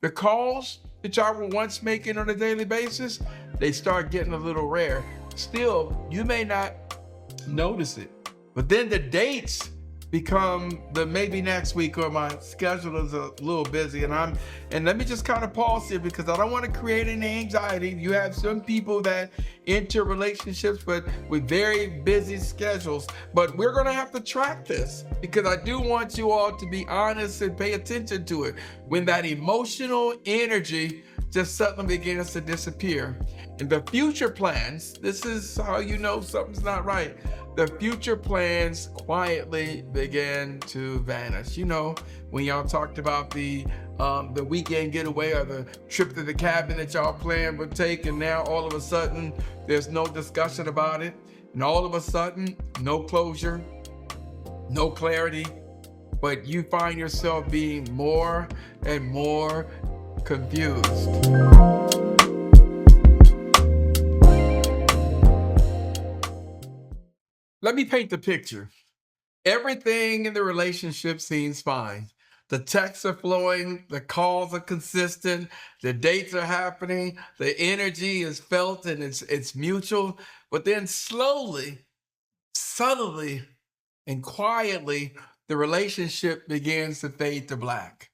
The calls that y'all were once making on a daily basis, they start getting a little rare. Still, you may not notice it. But then the dates become the maybe next week, or my schedule is a little busy, and let me just kind of pause here because I don't want to create any anxiety. You have some people that enter relationships with very busy schedules, but we're going to have to track this because I do want you all to be honest and pay attention to it. When that emotional energy just suddenly begins to disappear. And the future plans, this is how you know something's not right. The future plans quietly begin to vanish. You know, when y'all talked about the weekend getaway or the trip to the cabin that y'all planned would take, and now all of a sudden there's no discussion about it, and all of a sudden no closure, no clarity, but you find yourself being more and more confused. Let me paint the picture. Everything in the relationship seems fine. The texts are flowing, the calls are consistent, the dates are happening, the energy is felt and it's mutual. But then slowly, subtly, and quietly, the relationship begins to fade to black.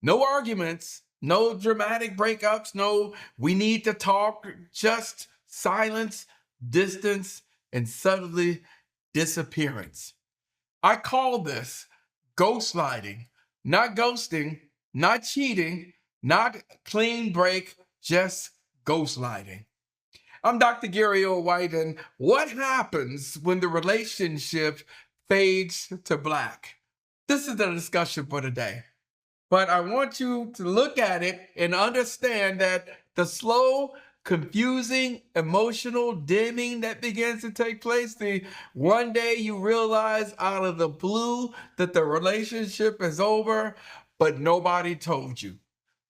No arguments, no dramatic breakups, no we need to talk, just silence, distance, and suddenly disappearance. I call this ghostlighting, not ghosting, not cheating, not clean break, just ghostlighting. I'm Dr. Gary O. White, and what happens when the relationship fades to black? This is the discussion for today. But I want you to look at it and understand that the slow, confusing, emotional dimming that begins to take place, the one day you realize out of the blue that the relationship is over, but nobody told you.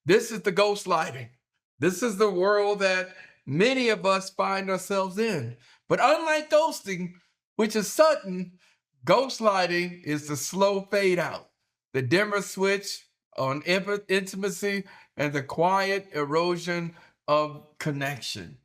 This is the ghostlighting. This is the world that many of us find ourselves in. But unlike ghosting, which is sudden, ghostlighting is the slow fade out, the dimmer switch on intimacy, and the quiet erosion of connection.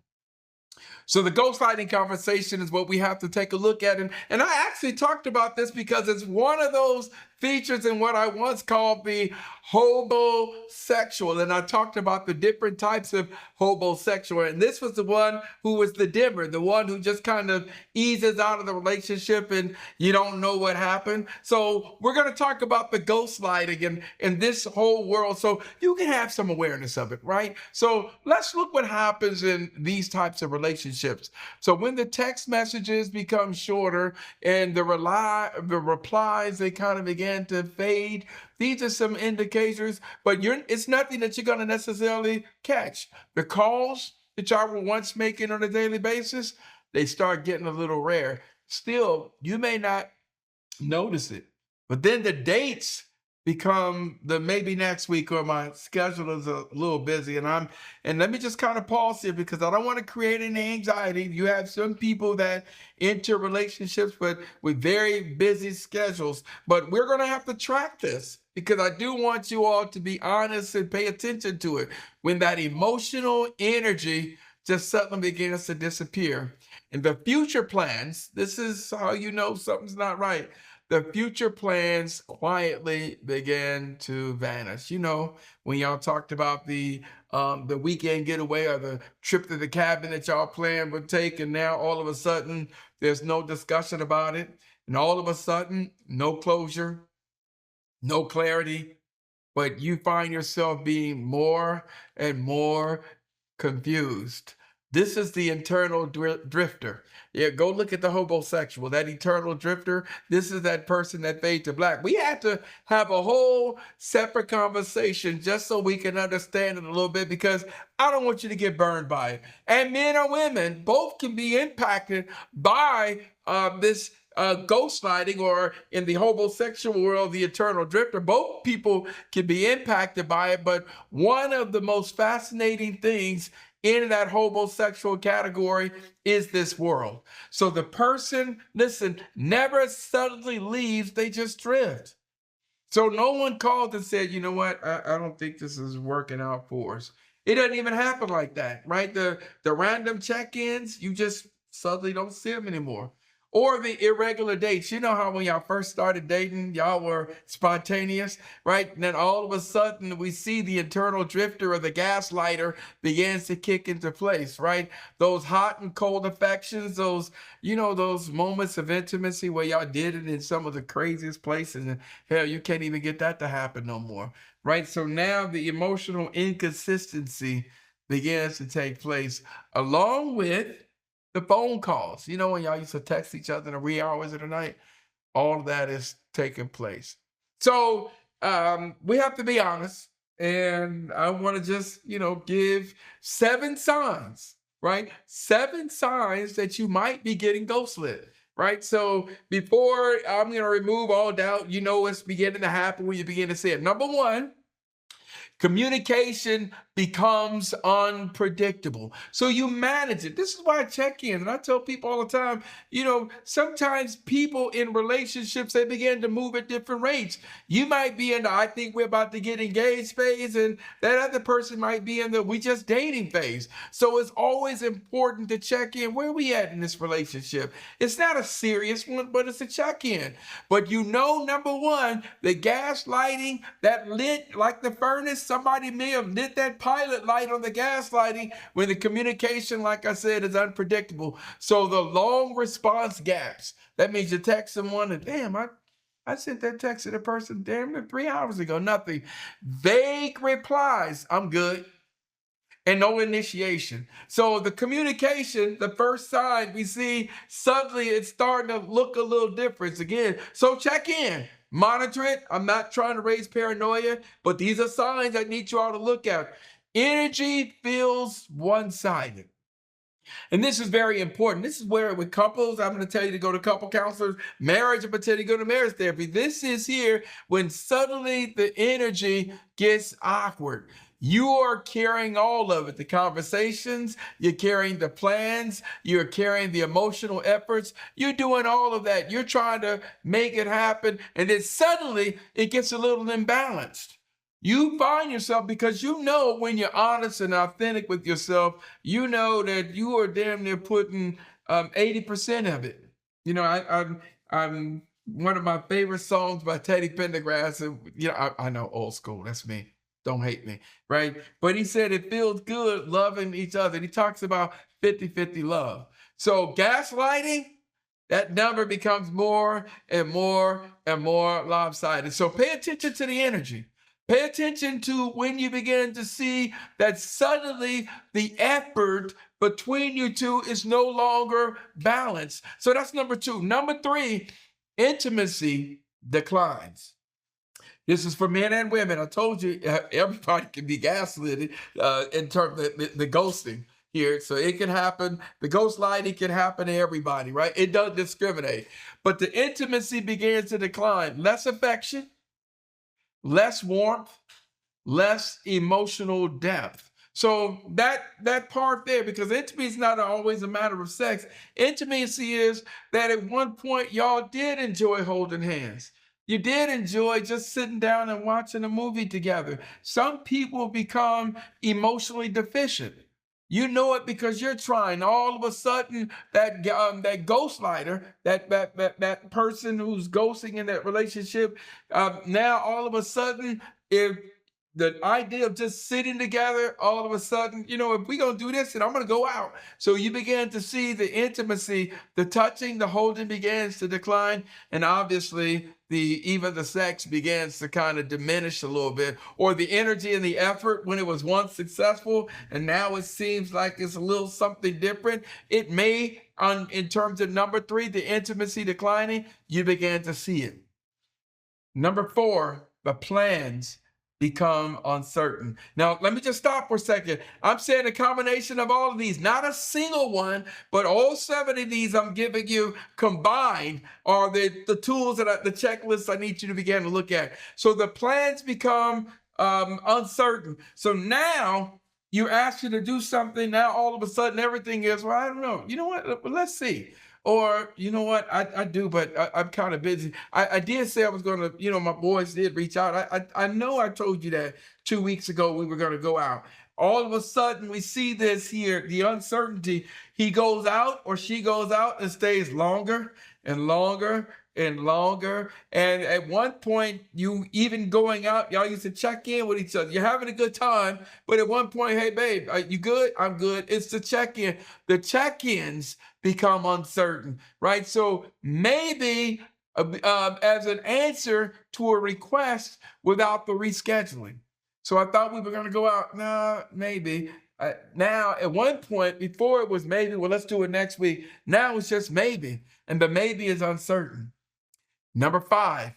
So the ghostlighting conversation is what we have to take a look at. And I actually talked about this because it's one of those features in what I once called the hobosexual. And I talked about the different types of hobosexual. And this was the one who was the dimmer, the one who just kind of eases out of the relationship and you don't know what happened. So we're going to talk about the ghostlighting and this whole world so you can have some awareness of it, right? So let's look what happens in these types of relationships. So when the text messages become shorter and the replies, they kind of begin to fade. These are some indicators, but it's nothing that you're going to necessarily catch. The calls that y'all were once making on a daily basis, they start getting a little rare. Still, you may not notice it, but then the dates become the maybe next week, or my schedule is a little busy, and let me just kind of pause here because I don't want to create any anxiety. You have some people that enter relationships with very busy schedules, but we're going to have to track this because I do want you all to be honest and pay attention to it. When that emotional energy just suddenly begins to disappear. And the future plans, this is how you know something's not right. The future plans quietly begin to vanish. You know, when y'all talked about the weekend getaway or the trip to the cabin that y'all planned would take, and now all of a sudden there's no discussion about it, and all of a sudden no closure, no clarity, but you find yourself being more and more confused. This is the internal drifter. Yeah, go look at the hobosexual, that eternal drifter. This is that person that fades to black. We had to have a whole separate conversation just so we can understand it a little bit because I don't want you to get burned by it. And men or women, both can be impacted by this ghostlighting, or in the hobosexual world, the eternal drifter. Both people can be impacted by it, but one of the most fascinating things in that hobosexual category is this world. So the person, listen, never suddenly leaves, they just drift. So no one called and said, you know what, I don't think this is working out for us. It doesn't even happen like that, right? The random check-ins, you just suddenly don't see them anymore. Or the irregular dates. You know how when y'all first started dating, y'all were spontaneous, right? And then all of a sudden we see the internal drifter or the gaslighter begins to kick into place, right? Those hot and cold affections, those, those moments of intimacy where y'all did it in some of the craziest places. And hell, you can't even get that to happen no more, right? So now the emotional inconsistency begins to take place along with the phone calls. You know, when y'all used to text each other in the wee hours of the night, all of that is taking place. So we have to be honest. And I want to just, give 7 signs, right? 7 signs that you might be getting ghostlit, right? So before I'm going to remove all doubt, what's beginning to happen when you begin to see it. Number 1, communication becomes unpredictable. So you manage it. This is why I check in. And I tell people all the time, sometimes people in relationships, they begin to move at different rates. You might be in the, I think we're about to get engaged phase, and that other person might be in the, we just dating phase. So it's always important to check in. Where are we at in this relationship? It's not a serious one, but it's a check-in. But number 1, the gaslighting that lit like the furnace, somebody may have lit that pilot light on the gaslighting when the communication, like I said, is unpredictable. So the long response gaps, that means you text someone and damn, I sent that text to the person damn 3 hours ago, nothing. Vague replies, I'm good. And no initiation. So the communication, the first sign we see, suddenly it's starting to look a little different again. So check in, monitor it. I'm not trying to raise paranoia, but these are signs I need you all to look at. Energy feels one-sided. And this is very important. This is where with couples, I'm going to tell you to go to couple counselors, marriage, I'm going to tell you to go to marriage therapy. This is here when suddenly the energy gets awkward. You are carrying all of it, the conversations, you're carrying the plans, you're carrying the emotional efforts, you're doing all of that. You're trying to make it happen, and then suddenly it gets a little imbalanced. You find yourself, because when you're honest and authentic with yourself, you know that you are damn near putting 80% of it. I'm one of my favorite songs by Teddy Pendergrass, and I know old school, that's me. Don't hate me, right? But he said it feels good loving each other. And he talks about 50-50 love. So gaslighting, that number becomes more and more and more lopsided. So pay attention to the energy. Pay attention to when you begin to see that suddenly the effort between you two is no longer balanced. So that's number 2. Number 3, intimacy declines. This is for men and women. I told you everybody can be gaslit in terms of the ghosting here. So it can happen. The ghostlighting can happen to everybody, right? It doesn't discriminate. But the intimacy begins to decline. Less affection, less warmth, less emotional depth. So that part there, because intimacy is not always a matter of sex. Intimacy is that at one point y'all did enjoy holding hands. You did enjoy just sitting down and watching a movie together. Some people become emotionally deficient. You know it because you're trying. All of a sudden, that ghostlighter, that person who's ghosting in that relationship, now all of a sudden, if the idea of just sitting together, all of a sudden, if we're going to do this, then I'm going to go out. So you begin to see the intimacy, the touching, the holding begins to decline. And obviously, even the sex begins to kind of diminish a little bit, or the energy and the effort when it was once successful. And now it seems like it's a little something different. It may, in terms of number 3, the intimacy declining, you begin to see it. Number 4, the plans become uncertain. Now, let me just stop for a second. I'm saying a combination of all of these, not a single one, but all 7 of these I'm giving you combined are the tools that the checklists I need you to begin to look at. So the plans become uncertain. So now you ask you to do something. Now all of a sudden everything is, well, I don't know. You know what? Let's see. Or, you know what, I do, but I'm kind of busy. I did say I was going to, my boys did reach out. I know I told you that 2 weeks ago we were going to go out. All of a sudden we see this here, the uncertainty. He goes out or she goes out and stays longer and longer and longer. And at one point, you even going out, y'all used to check in with each other. You're having a good time, but at one point, hey, babe, are you good? I'm good. It's the check-in. The check-ins become uncertain, right? So maybe as an answer to a request without the rescheduling. So I thought we were going to go out. Nah, maybe. Now, at one point, before it was maybe, well, let's do it next week. Now it's just maybe. And the maybe is uncertain. Number 5,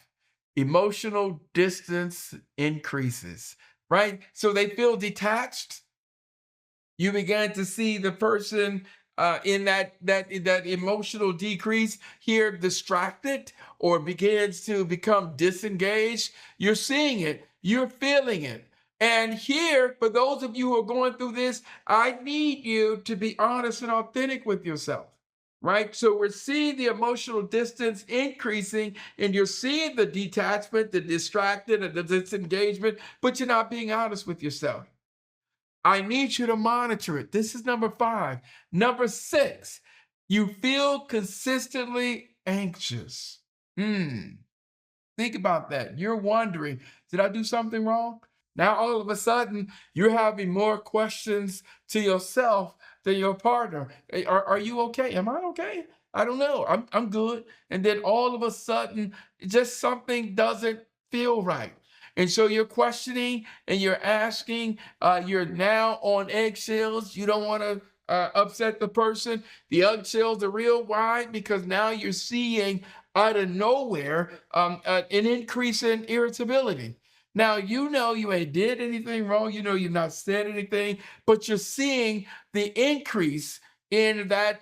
emotional distance increases, right? So they feel detached. You began to see the person in that emotional decrease here distracted or begins to become disengaged. You're seeing it. You're feeling it. And here, for those of you who are going through this, I need you to be honest and authentic with yourself, right? So we're seeing the emotional distance increasing, and you're seeing the detachment, the distracted, and the disengagement, but you're not being honest with yourself. I need you to monitor it. This is number 5. Number 6, you feel consistently anxious. Think about that. You're wondering, did I do something wrong? Now, all of a sudden, you're having more questions to yourself than your partner. Hey, are you okay? Am I okay? I don't know. I'm good. And then all of a sudden, just something doesn't feel right. And so you're questioning and you're asking, you're now on eggshells. You don't want to upset the person. The eggshells are real. Why? Because now you're seeing out of nowhere an increase in irritability. Now, you know you ain't did anything wrong. You know you've not said anything, but you're seeing the increase in that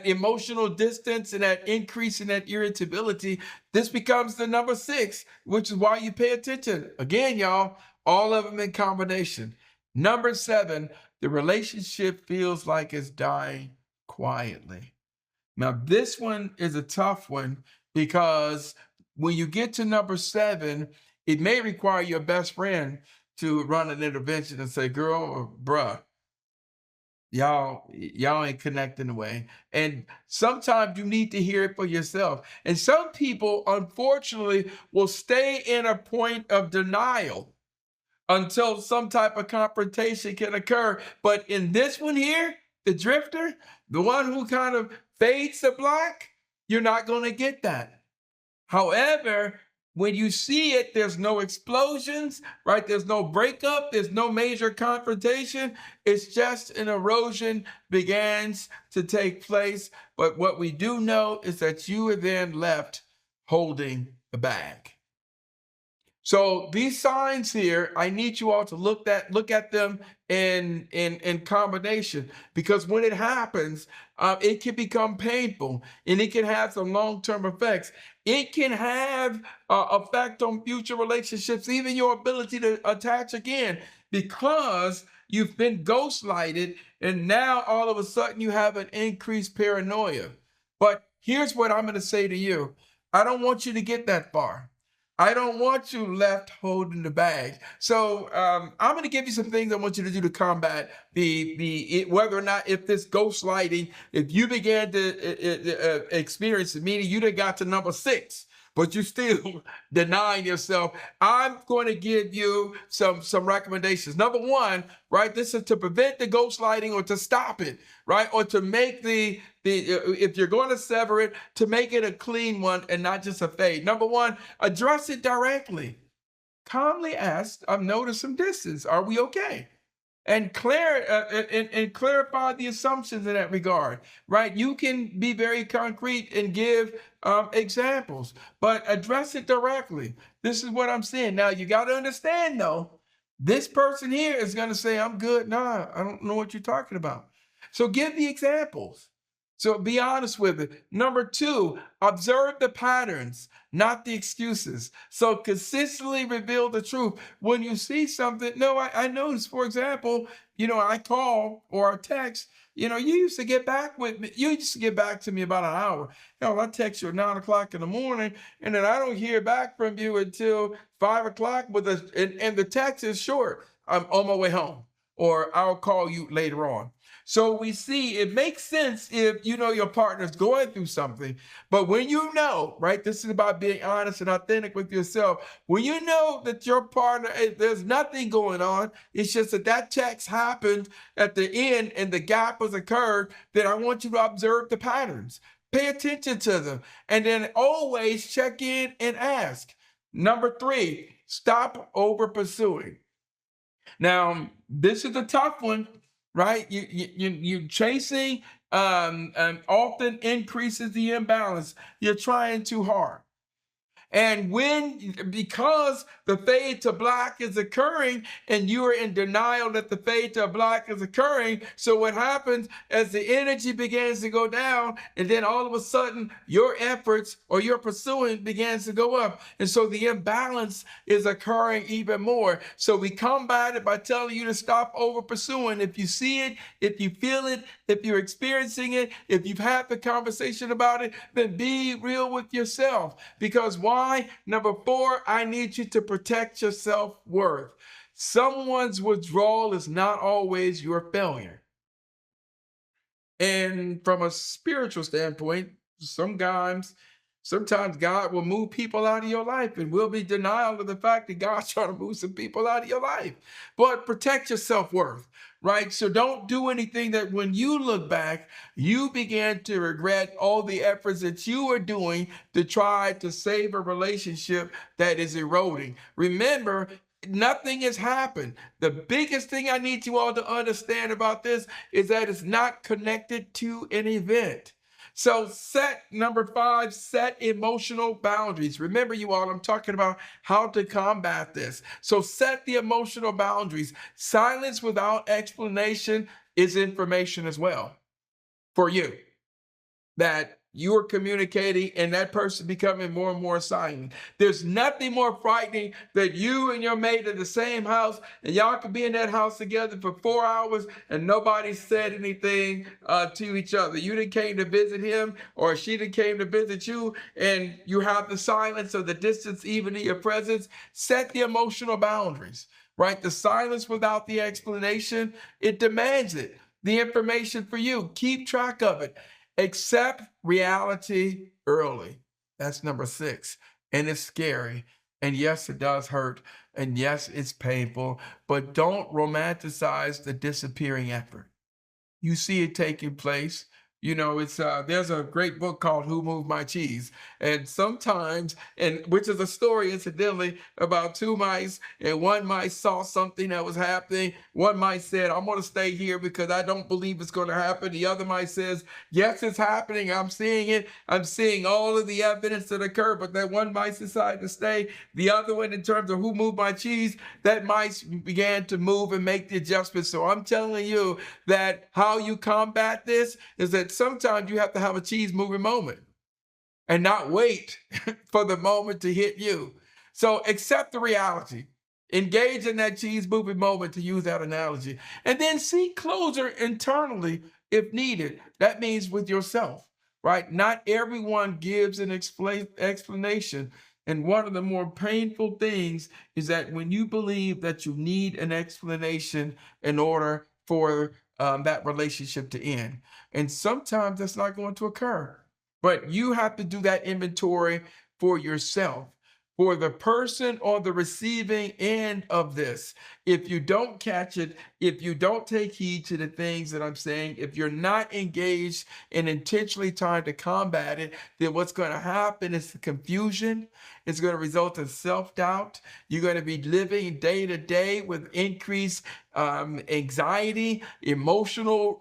emotional distance and that increase in that irritability. This becomes the number 6, which is why you pay attention. Again, y'all, all of them in combination. Number 7, the relationship feels like it's dying quietly. Now, this one is a tough one because when you get to number 7, it may require your best friend to run an intervention and say, girl or bruh, y'all ain't connecting the way. And sometimes you need to hear it for yourself. And some people, unfortunately, will stay in a point of denial until some type of confrontation can occur. But in this one here, the drifter, the one who kind of fades the block, you're not going to get that. However, when you see it, there's no explosions, right? There's no breakup. There's no major confrontation. It's just an erosion begins to take place. But what we do know is that you are then left holding the bag. So these signs here, I need you all to look at them in combination, because when it happens, it can become painful and it can have some long-term effects. It can have effect on future relationships, even your ability to attach again, because you've been ghostlighted and now all of a sudden you have an increased paranoia. But here's what I'm going to say to you. I don't want you to get that far. I don't want you left holding the bag. So I'm going to give you some things I want you to do to combat whether or not, if this gaslighting, if you began to experience it, meaning you done got to number 6, but you still denying yourself. I'm going to give you some recommendations. Number 1, right? This is to prevent the gaslighting or to stop it, right? Or to make if you're going to sever it, to make it a clean one and not just a fade. Number 1, address it directly. Calmly ask, I've noticed some distance. Are we okay? And clarify the assumptions in that regard, right? You can be very concrete and give examples, but address it directly. This is what I'm saying. Now, you got to understand, though, this person here is going to say, I'm good. Nah, I don't know what you're talking about. So give the examples. So be honest with it. Number two, observe the patterns, not the excuses. So consistently reveal the truth. When you see something, no, I noticed, for example, I call or I text, you used to get back with me. You used to get back to me about an hour. I text you at 9 o'clock in the morning, and then I don't hear back from you until 5 o'clock and the text is short. I'm on my way home, or I'll call you later on. So we see it makes sense if your partner's going through something, but when right, this is about being honest and authentic with yourself. When you know that your partner, there's nothing going on, it's just that text happened at the end and the gap has occurred, then I want you to observe the patterns. Pay attention to them, and then always check in and ask. Number three, stop over pursuing. Now, this is a tough one, right? You chasing often increases the imbalance. You're trying too hard. And because the fade to black is occurring and you are in denial that the fade to black is occurring, so what happens as the energy begins to go down, and then all of a sudden your efforts or your pursuing begins to go up. And so the imbalance is occurring even more. So we combat it by telling you to stop over pursuing. If you see it, if you feel it, if you're experiencing it, if you've had the conversation about it, then be real with yourself. Because why? Number four, I need you to protect your self-worth. Someone's withdrawal is not always your failure. And from a spiritual standpoint, sometimes God will move people out of your life, and we'll be denial of the fact that God's trying to move some people out of your life. But protect your self-worth, right? So don't do anything that when you look back, you begin to regret all the efforts that you are doing to try to save a relationship that is eroding. Remember, nothing has happened. The biggest thing I need you all to understand about this is that it's not connected to an event. So number five, set emotional boundaries. Remember, you all, I'm talking about how to combat this. So set the emotional boundaries. Silence without explanation is information as well for you, that you are communicating and that person becoming more and more silent. There's nothing more frightening than you and your mate in the same house, and y'all could be in that house together for 4 hours and nobody said anything to each other. You didn't came to visit him, or she didn't came to visit you, and you have the silence or the distance even in your presence. Set the emotional boundaries, right? The silence without the explanation, it demands it. The information for you, keep track of it. Accept reality early. That's number six. And it's scary. And yes, it does hurt. And yes, it's painful. But don't romanticize the disappearing effort. You see it taking place. It's there's a great book called Who Moved My Cheese? And sometimes, which is a story incidentally about two mice, and one mice saw something that was happening. One mice said, I'm going to stay here because I don't believe it's going to happen. The other mice says, yes, it's happening. I'm seeing it. I'm seeing all of the evidence that occurred. But that one mice decided to stay. The other one, in terms of who moved my cheese, that mice began to move and make the adjustments. So I'm telling you that how you combat this is that sometimes you have to have a cheese moving moment and not wait for the moment to hit you. So accept the reality. Engage in that cheese moving moment, to use that analogy. And then seek closure internally if needed. That means with yourself, right? Not everyone gives an explanation. And one of the more painful things is that when you believe that you need an explanation in order for that relationship to end. And sometimes that's not going to occur. But you have to do that inventory for yourself, for the person on the receiving end of this. If you don't catch it, if you don't take heed to the things that I'm saying, if you're not engaged and intentionally trying to combat it, then what's going to happen is the confusion. It's going to result in self-doubt. You're going to be living day to day with increased anxiety, emotional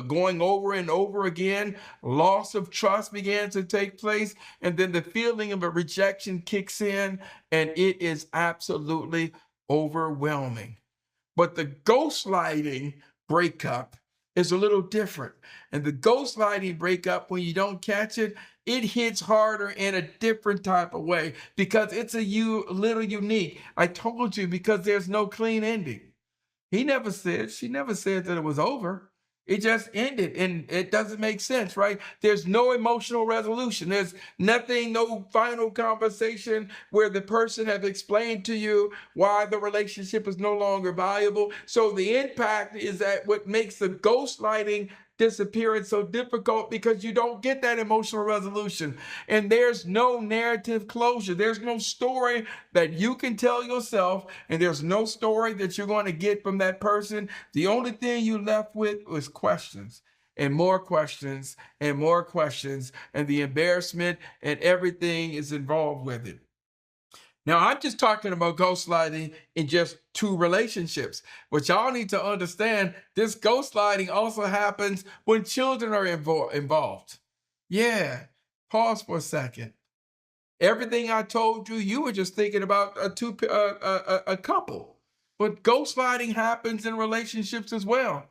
going over and over again. Loss of trust begins to take place, and then the feeling of a rejection kicks in, and it is absolutely overwhelming. But the ghostlighting breakup is a little different. And the ghostlighting breakup, when you don't catch it, it hits harder in a different type of way because it's little unique. I told you, because there's no clean ending. She never said that it was over. It just ended, and it doesn't make sense, right? There's no emotional resolution. There's nothing, no final conversation where the person has explained to you why the relationship is no longer valuable. So the impact is that what makes the ghostlighting disappearance so difficult, because you don't get that emotional resolution, and there's no narrative closure. There's no story that you can tell yourself, and there's no story that you're going to get from that person. The only thing you left with was questions and more questions and more questions, and the embarrassment and everything is involved with it. Now, I'm just talking about ghostlighting in just two relationships. What y'all need to understand, this ghostlighting also happens when children are involved. Yeah, pause for a second. Everything I told you, you were just thinking about a couple. But ghostlighting happens in relationships as well.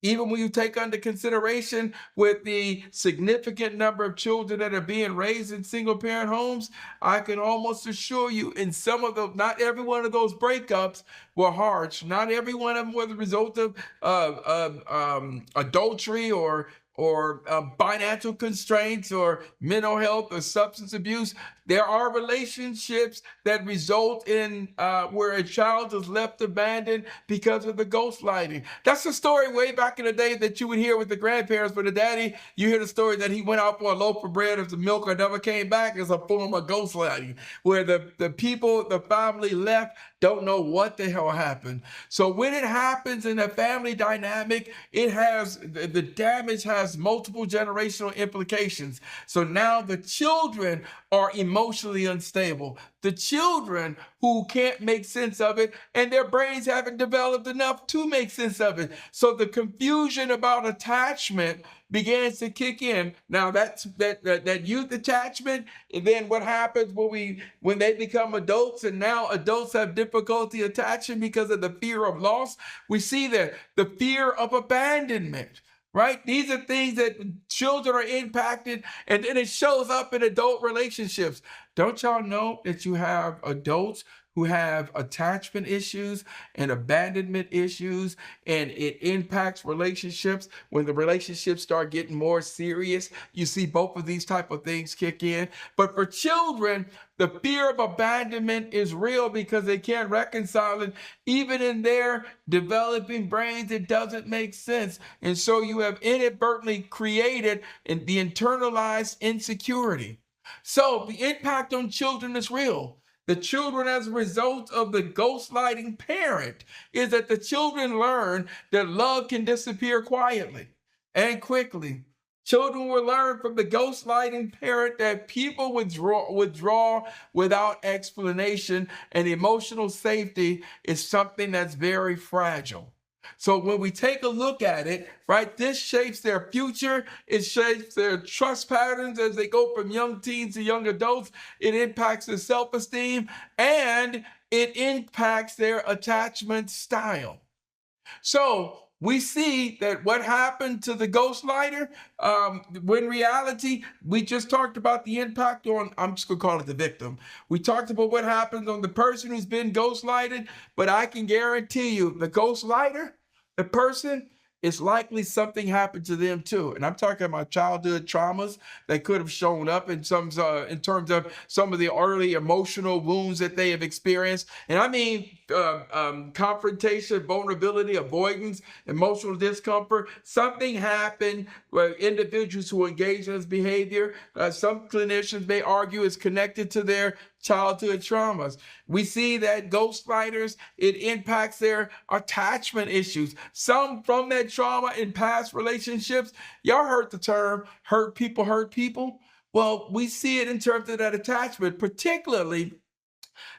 Even when you take under consideration with the significant number of children that are being raised in single parent homes, I can almost assure you, in some of the, not every one of those breakups were harsh. Not every one of them were the result of adultery or financial constraints or mental health or substance abuse. There are relationships that result in where a child is left abandoned because of the ghostlighting. That's the story way back in the day that you would hear with the grandparents, but the daddy, you hear the story that he went out for a loaf of bread or some milk or never came back, as a form of ghostlighting, where the people, the family left, don't know what the hell happened. So when it happens in a family dynamic, it has, the damage has multiple generational implications. So now the children are emotionally unstable. The children who can't make sense of it, and their brains haven't developed enough to make sense of it. So the confusion about attachment begins to kick in. Now that youth attachment, and then what happens when they become adults, and now adults have difficulty attaching because of the fear of loss. We see that the fear of abandonment. Right? These are things that children are impacted, and then it shows up in adult relationships. Don't y'all know that you have adults who have attachment issues and abandonment issues, and it impacts relationships? When the relationships start getting more serious, you see both of these type of things kick in. But for children, the fear of abandonment is real because they can't reconcile it. Even in their developing brains, it doesn't make sense. And so you have inadvertently created the internalized insecurity. So the impact on children is real. The children, as a result of the ghostlighting parent, is that the children learn that love can disappear quietly and quickly. Children will learn from the ghostlighting parent that people withdraw without explanation, and emotional safety is something that's very fragile. So when we take a look at it, right, this shapes their future. It shapes their trust patterns as they go from young teens to young adults. It impacts their self-esteem, and it impacts their attachment style. So we see that what happened to the ghostlighter, when reality, we just talked about the impact on, I'm just going to call it the victim. We talked about what happens on the person who's been ghostlighted, but I can guarantee you the ghostlighter, the person, it's likely something happened to them too. And I'm talking about childhood traumas that could have shown up in terms of some of the early emotional wounds that they have experienced. And I mean confrontation, vulnerability, avoidance, emotional discomfort. Something happened where individuals who engage in this behavior, some clinicians may argue, is connected to their childhood traumas. We see that ghostlighters, it impacts their attachment issues. Some from that trauma in past relationships. Y'all heard the term hurt people hurt people. Well, we see it in terms of that attachment, particularly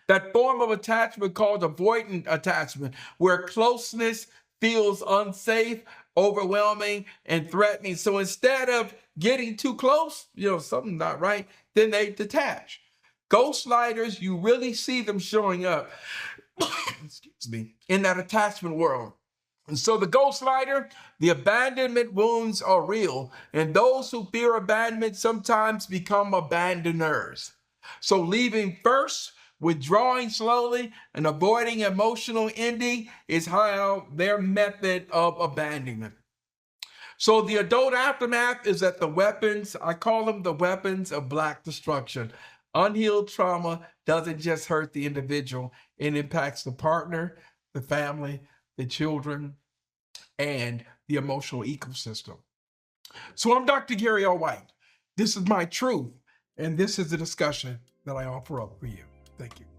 that form of attachment called avoidant attachment, where closeness feels unsafe, overwhelming, and threatening. So instead of getting too close, something's not right, then they detach. Ghostlighters, you really see them showing up, excuse me, in that attachment world. And so the ghostlighter, the abandonment wounds are real, and those who fear abandonment sometimes become abandoners. So leaving first, withdrawing slowly, and avoiding emotional ending is how their method of abandonment. So the adult aftermath is that the weapons, I call them the weapons of Black destruction. Unhealed trauma doesn't just hurt the individual, it impacts the partner, the family, the children, and the emotional ecosystem. So I'm Dr. Gary L. White. This is my truth, and this is the discussion that I offer up for you. Thank you.